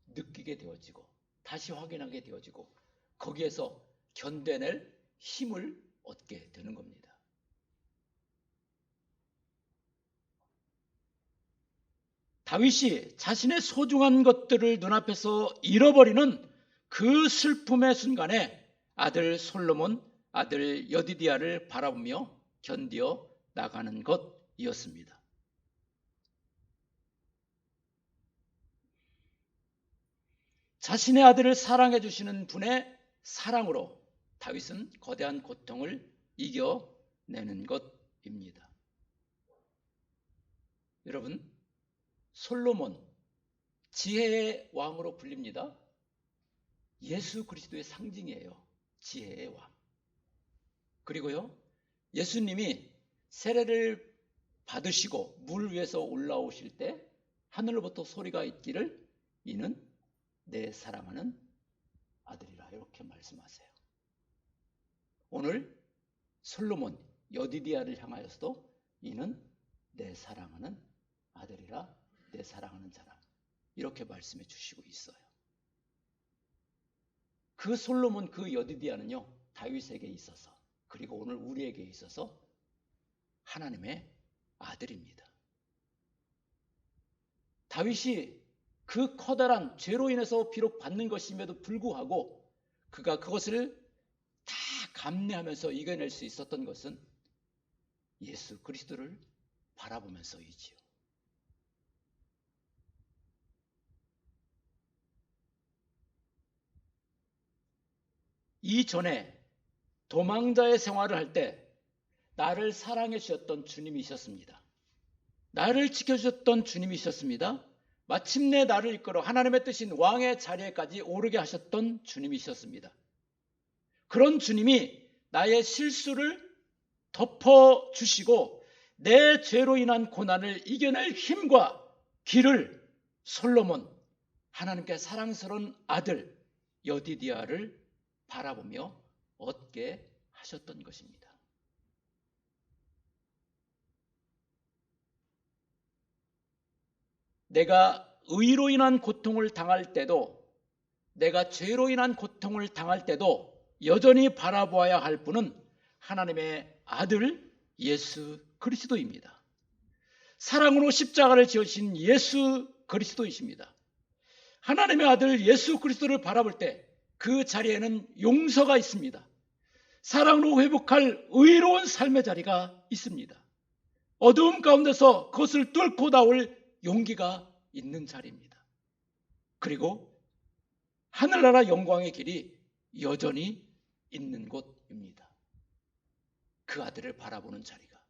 Speaker 1: 느끼게 되어지고 다시 확인하게 되어지고 거기에서 견뎌낼 힘을 얻게 되는 겁니다. 다윗이 자신의 소중한 것들을 눈앞에서 잃어버리는 그 슬픔의 순간에 아들 솔로몬, 아들 여디디아를 바라보며 견디어 나가는 것이었습니다. 자신의 아들을 사랑해 주시는 분의 사랑으로 다윗은 거대한 고통을 이겨내는 것입니다. 여러분, 솔로몬 지혜의 왕으로 불립니다. 예수 그리스도의 상징이에요. 지혜의 왕. 그리고요, 예수님이 세례를 받으시고 물 위에서 올라오실 때 하늘로부터 소리가 있기를 이는 내 사랑하는 아들이라 이렇게 말씀하세요. 오늘 솔로몬 여디디아를 향하여서도 이는 내 사랑하는 아들이라, 내 사랑하는 사람, 이렇게 말씀해 주시고 있어요. 그 솔로몬, 그 여디디아는요, 다윗에게 있어서, 그리고 오늘 우리에게 있어서 하나님의 아들입니다. 다윗이 그 커다란 죄로 인해서 비록 받는 것임에도 불구하고 그가 그것을 다 감내하면서 이겨낼 수 있었던 것은 예수 그리스도를 바라보면서이지요. 이전에 도망자의 생활을 할 때 나를 사랑해 주셨던 주님이 있었습니다. 나를 지켜주셨던 주님이 있었습니다. 마침내 나를 이끌어 하나님의 뜻인 왕의 자리에까지 오르게 하셨던 주님이 있었습니다. 그런 주님이 나의 실수를 덮어주시고 내 죄로 인한 고난을 이겨낼 힘과 길을 솔로몬, 하나님께 사랑스러운 아들 여디디아를 바라보며 얻게 하셨던 것입니다. 내가 의로 인한 고통을 당할 때도, 내가 죄로 인한 고통을 당할 때도 여전히 바라보아야 할 분은 하나님의 아들 예수 그리스도입니다. 사랑으로 십자가를 지으신 예수 그리스도이십니다. 하나님의 아들 예수 그리스도를 바라볼 때 그 자리에는 용서가 있습니다. 사랑으로 회복할 의로운 삶의 자리가 있습니다. 어두움 가운데서 그것을 뚫고 나올 용기가 있는 자리입니다. 그리고 하늘나라 영광의 길이 여전히 있는 곳입니다. 그 아들을 바라보는 자리가.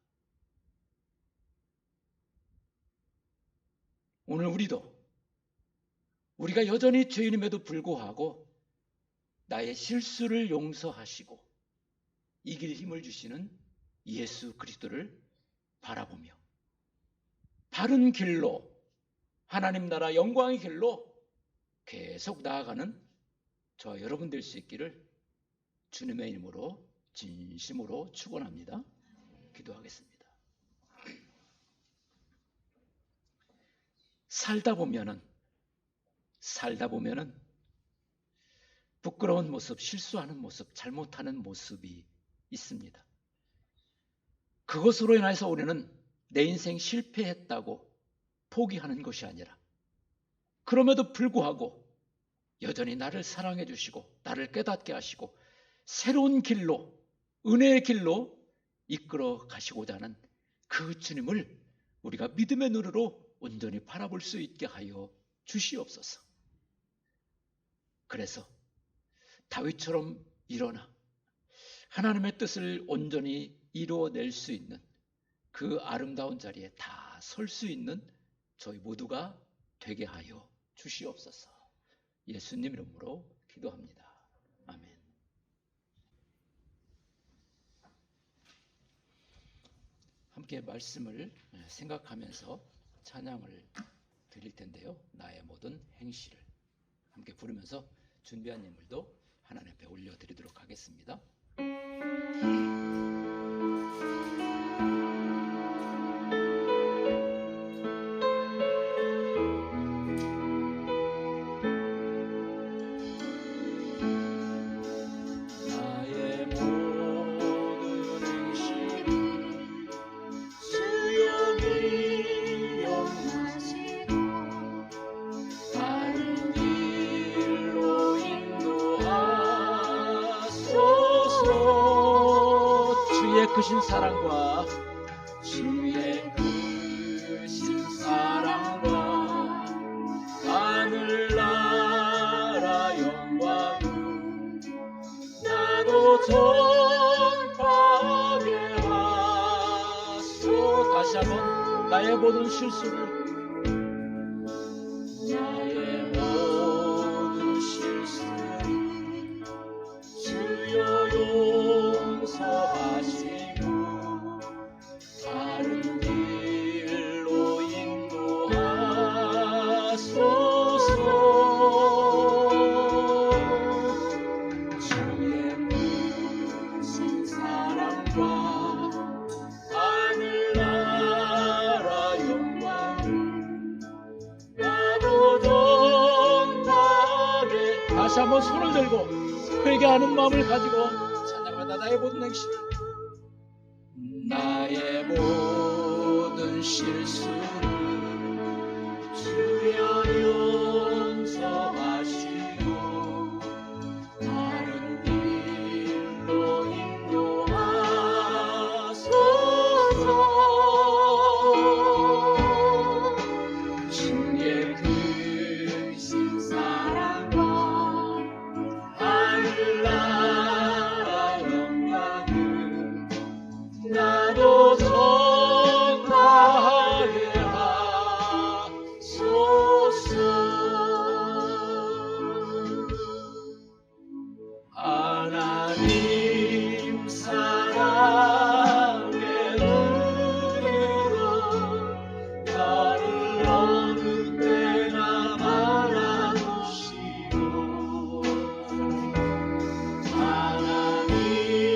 Speaker 1: 오늘 우리가 여전히 죄인임에도 불구하고 나의 실수를 용서하시고 이길 힘을 주시는 예수 그리스도를 바라보며 바른 길로, 하나님 나라 영광의 길로 계속 나아가는 저와 여러분 될 수 있기를 주님의 이름으로 진심으로 축원합니다. 기도하겠습니다. 살다 보면은 부끄러운 모습, 실수하는 모습, 잘못하는 모습이 있습니다. 그것으로 인해서 우리는 내 인생 실패했다고 포기하는 것이 아니라 그럼에도 불구하고 여전히 나를 사랑해 주시고 나를 깨닫게 하시고 새로운 길로, 은혜의 길로 이끌어 가시고자 하는 그 주님을 우리가 믿음의 눈으로 온전히 바라볼 수 있게 하여 주시옵소서. 그래서 다윗처럼 일어나 하나님의 뜻을 온전히 이루어낼 수 있는 그 아름다운 자리에 다 설 수 있는 저희 모두가 되게 하여 주시옵소서. 예수님 이름으로 기도합니다. 아멘. 함께 말씀을 생각하면서 찬양을 드릴 텐데요. 나의 모든 행실을 함께 부르면서 준비한 예물도 하나님 앞에 올려드리도록 하겠습니다. 나의 모든 행실을
Speaker 4: 주여 기억하시고
Speaker 1: 주의 크신 사랑과 주의 크신 사랑과 하늘나라 영광을 나도 전파하게 하소. 다시 한번 나의 모든 실수를 주여 용서하시고 다른 길로 인도하소서. 주의 크신 사랑과 하늘나라 영광을 나도 전하게. 다시 한번 손을 들고 회개하는 마음을 가지고 찬양하다 나의 모든 행실을, 나의 모든 실수를 주여 용서하시고 다른 길로 인도하소서. 주의 크신 사랑과 하늘나라 영광을 나도 전하게 하소서. 하나님 사랑의 눈으로 나를 어느 때나 바라보시고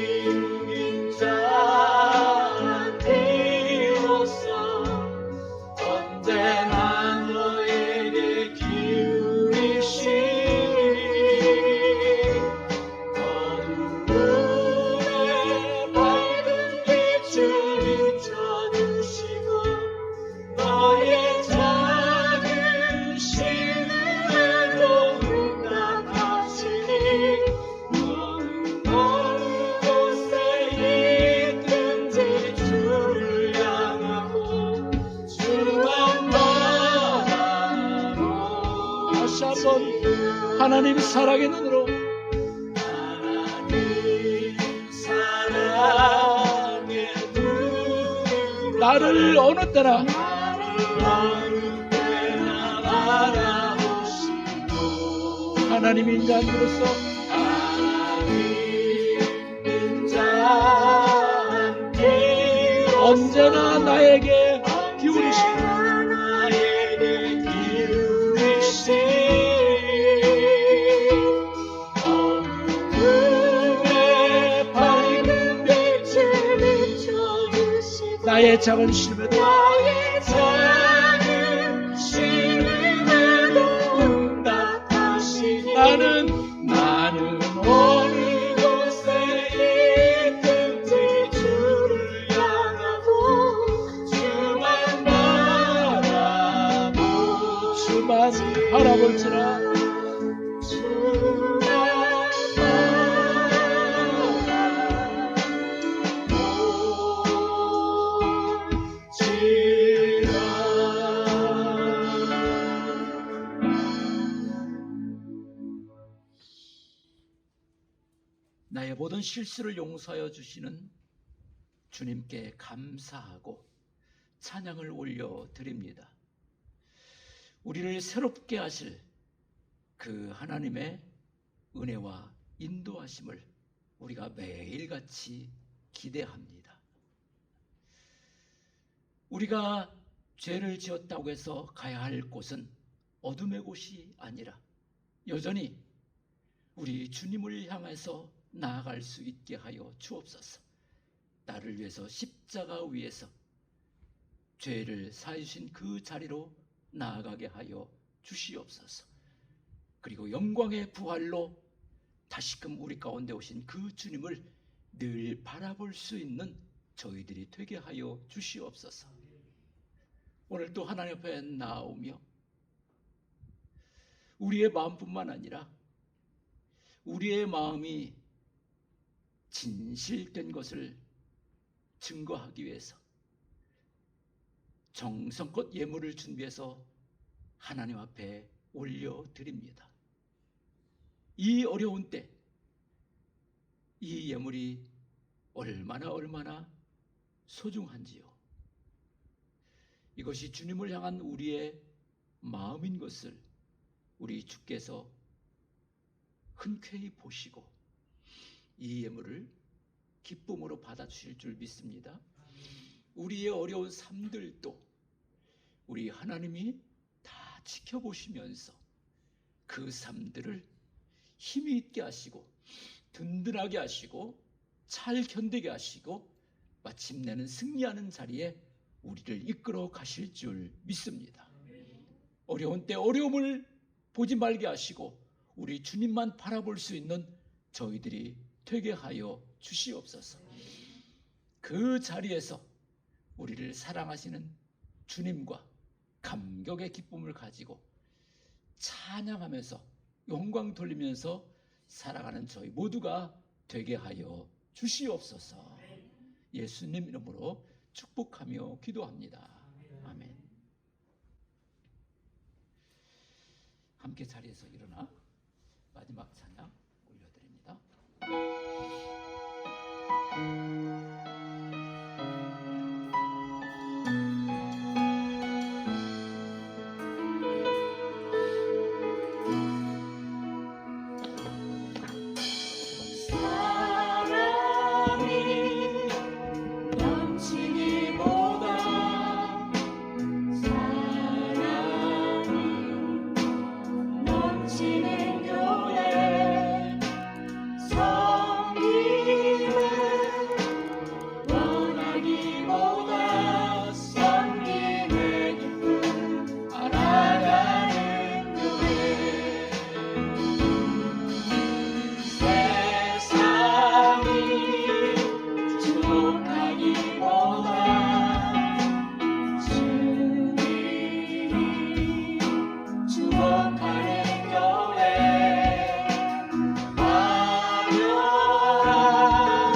Speaker 1: 하나님 인자한 비로소 언제나 너에게 기울이시니 어두움에 밝은 빛을 비춰주시고 너의 작은 신음에도 응답하시니 너는 어느 곳에 있든지 주를 향하고 주만 바라보. 다시 한번 하나님 사랑의 눈으로, 하나님 사랑의 눈으로 나를 어느 때나 바라보시고 하나님 인자한 비로소 언제나 나에게 기울이시고 어둠에 밝은 빛을 비춰주시고 나의 작은 실패도 응답하시니 나는 어느 곳에 있든지 주를 향하고 주만 바라볼지라. 나의 모든 실수를 용서하여 주시는 주님께 감사하고 찬양을 올려드립니다. 우리를 새롭게 하실 그 하나님의 은혜와 인도하심을 우리가 매일같이 기대합니다. 우리가 죄를 지었다고 해서 가야 할 곳은 어둠의 곳이 아니라 여전히 우리 주님을 향해서 나아갈 수 있게 하여 주옵소서. 나를 위해서 십자가 위에서 죄를 사주신 그 자리로 나아가게 하여 주시옵소서. 그리고 영광의 부활로 다시금 우리 가운데 오신 그 주님을 늘 바라볼 수 있는 저희들이 되게 하여 주시옵소서. 오늘 또 하나님 앞에 나오며 우리의 마음뿐만 아니라 우리의 마음이 진실된 것을 증거하기 위해서 정성껏 예물을 준비해서 하나님 앞에 올려드립니다. 이 어려운 때 이 예물이 얼마나 소중한지요. 이것이 주님을 향한 우리의 마음인 것을 우리 주께서 흔쾌히 보시고 이 예물을 기쁨으로 받아주실 줄 믿습니다. 우리의 어려운 삶들도 우리 하나님이 다 지켜보시면서 그 삶들을 힘이 있게 하시고 든든하게 하시고 잘 견디게 하시고 마침내는 승리하는 자리에 우리를 이끌어 가실 줄 믿습니다. 어려운 때 어려움을 보지 말게 하시고 우리 주님만 바라볼 수 있는 저희들이 되게 하여 주시옵소서. 그 자리에서 우리를 사랑하시는 주님과 감격의 기쁨을 가지고 찬양하면서 영광 돌리면서 살아가는 저희 모두가 되게 하여 주시옵소서. 예수님 이름으로 축복하며 기도합니다. 아멘. 함께 자리에서 일어나 마지막 찬양 올려드립니다.
Speaker 4: 사랑이 넘치기보다 사랑이 넘치는 교회 섬김을 원하기보다 섬김의 기쁨 알아가는 교회 세상이 주목하기보다 주님이 주목하는 교회 화려한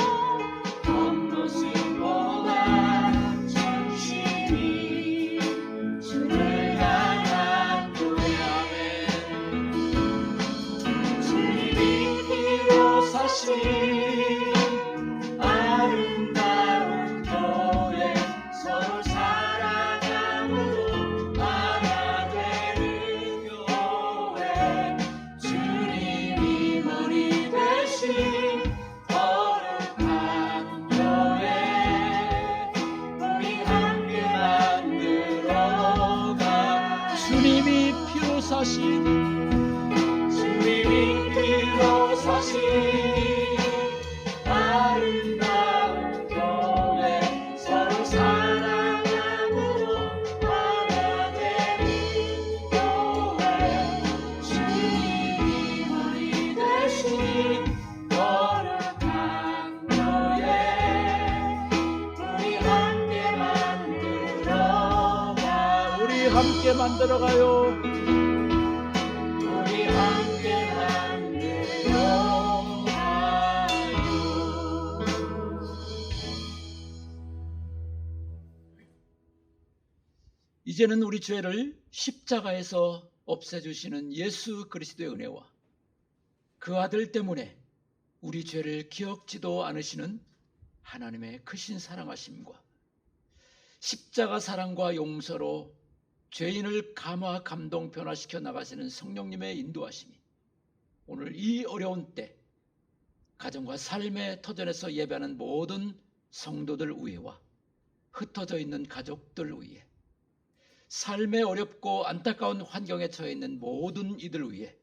Speaker 4: 겉모습보다 전심이 주를 향한 교회 주님이 피로 사신 아름다운 교회 서로 사랑함으로 하나 되는 교회 주님이 머리 대신 거룩한 교회 우리 함께 만들어가
Speaker 1: 주님이 피로 사신
Speaker 4: 주님이 피로 사신 아름다운 교회 서로 사랑함으로 하나 되는 교회 주님이 머리 대신 거룩한 교회 우리 함께 만들어가
Speaker 1: 우리 함께 만들어가요.
Speaker 4: 우리 함께 만들어가요.
Speaker 1: 이제는 우리 죄를 십자가에서 없애주시는 예수 그리스도의 은혜와 그 아들 때문에 우리 죄를 기억지도 않으시는 하나님의 크신 사랑하심과 십자가 사랑과 용서로 죄인을 감화 감동 변화시켜 나가시는 성령님의 인도하심이 오늘 이 어려운 때 가정과 삶의 터전에서 예배하는 모든 성도들 위에와 흩어져 있는 가족들 위에 삶의 어렵고 안타까운 환경에 처해 있는 모든 이들 위해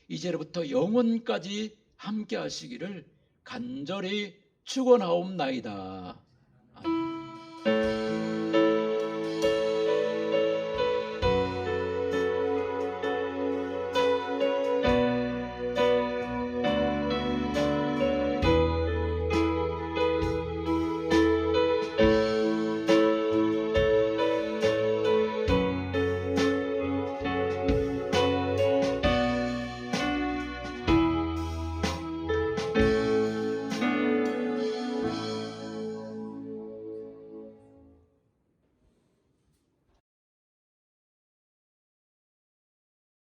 Speaker 1: 이제로부터 영원까지 함께 하시기를 간절히 축원하옵나이다.